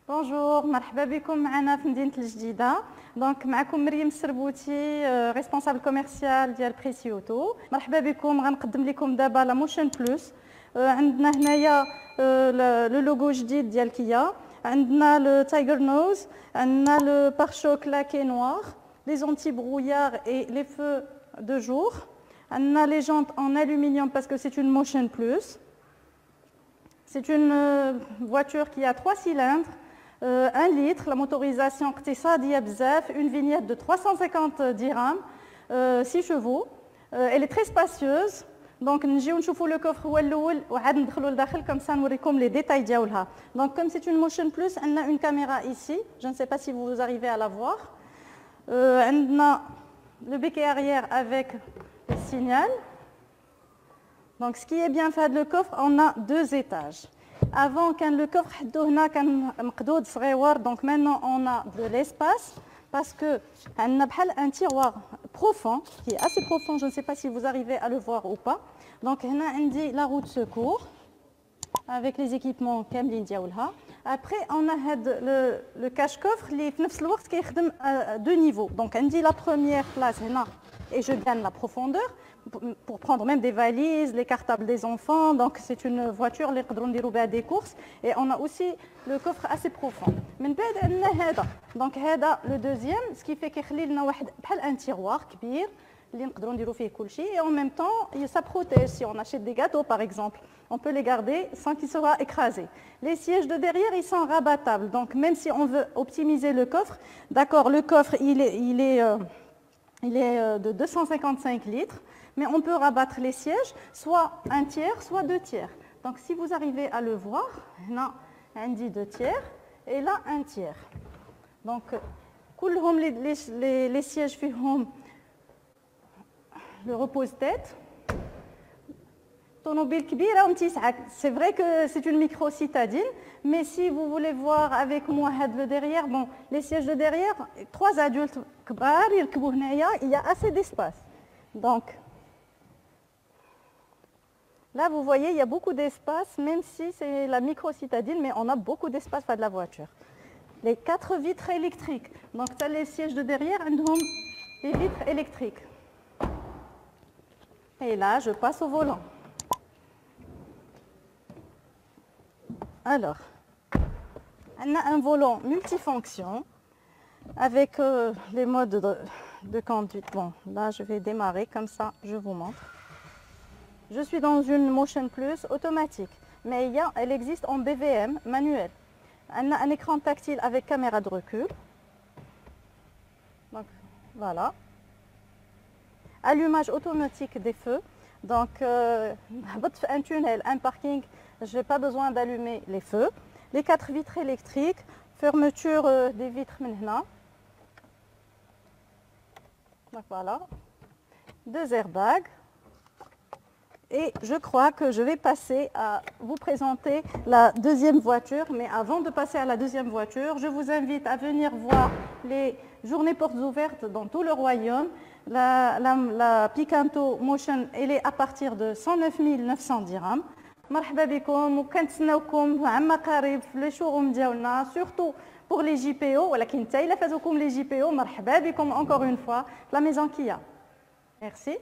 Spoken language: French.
Bonjour, مرحبا بكم معنا في مدينة الجديدة. دونك معكم مريم السربوتي ريسبونسابل كوميرسيال ديال بريسي اوتو. مرحبا بكم. غنقدم لكم دابا لا موشن بلس. عندنا هنايا لو لوغو جديد ديال كيا، عندنا لو تايجر نوز، عندنا لو بارشوك لاكي نوار، لي زونتي برويار et les feux de jour. عندنا les jantes en aluminium parce que c'est une motion plus. C'est une voiture qui a 3 cylindres. 1 litre, la motorisation اقتصادية بزاف, une vignette de 350 dirhams, 6 chevaux. Elle est très spacieuse. Donc نجيو نشوفوا le coffre هو الاول وعاد ندخلوا لداخل comme ça نوريكم les détails ديالها. Donc comme c'est une motion plus, on a une caméra ici. Je ne sais pas si vous arrivez à la voir. عندنا le béquet arrière avec le signal. Donc ce qui est bien fait de le coffre, on a 2 étages. Avant, quand le coffre حدو هنا كان مقدود صغيور, donc maintenant on a de l'espace parce que on a بحال un tiroir profond qui est assez profond. Je ne sais pas si vous arrivez à le voir ou pas. Donc هنا عندي la roue de secours avec les équipements كاملين ديالها. Après on a le cache-coffre اللي في نفس الوقت كيخدم à 2 niveaux. Donc عندي la première place هنا et je gagne la profondeur pour prendre même des valises, les cartables des enfants. Donc c'est une voiture اللي نقدروا نديروا بها des courses. Et on a aussi le coffre assez profond. من بعد عندنا هذا. Donc هذا le deuxième, ce qui fait كيخلي لنا واحد بحال un tiroir كبير اللي نقدروا نديروا فيه كل شيء. Et en même temps, ça protège. Si on achète des gâteaux par exemple, on peut les garder sans qu'ils soient écrasés. Les sièges de derrière, ils sont rabattables. Donc même si on veut optimiser le coffre, d'accord, le coffre il est de 255 litres. Mais on peut rabattre les sièges, soit 1 tiers, soit 2 tiers. Donc si vous arrivez à le voir, là, on dit 2 tiers, et là, 1 tiers. Donc, les sièges font le repose-tête. C'est vrai que c'est une micro-citadine, mais si vous voulez voir avec moi le derrière, bon, les sièges de derrière, 3 adultes, il y a assez d'espace. Donc, là, vous voyez, il y a beaucoup d'espace, même si c'est la micro-citadine, mais on a beaucoup d'espace de la voiture. Les 4 vitres électriques. Donc, ça, les sièges de derrière, les vitres électriques. Et là, je passe au volant. Alors, on a un volant multifonction avec les modes de conduite. Bon, là, je vais démarrer comme ça, je vous montre. Je suis dans une Motion Plus automatique, mais elle existe en BVM manuel. On a un écran tactile avec caméra de recul. Donc, voilà. Allumage automatique des feux. Donc, un tunnel, un parking, je n'ai pas besoin d'allumer les feux. Les 4 vitres électriques, fermeture des vitres maintenant. Donc, voilà. 2 airbags. Et je crois que je vais passer à vous présenter la deuxième voiture. Mais avant de passer à la deuxième voiture, je vous invite à venir voir les journées portes ouvertes dans tout le royaume. La Picanto Motion, elle est à partir de 109 900 dirhams. مرحبا بكم وكنتسناوكم عما قريب في لي شوروم ديالنا surtout pour les JPO ولكن حتى الا فاتوكم les JPO مرحبا بكم encore une fois la maison Kia. Merci.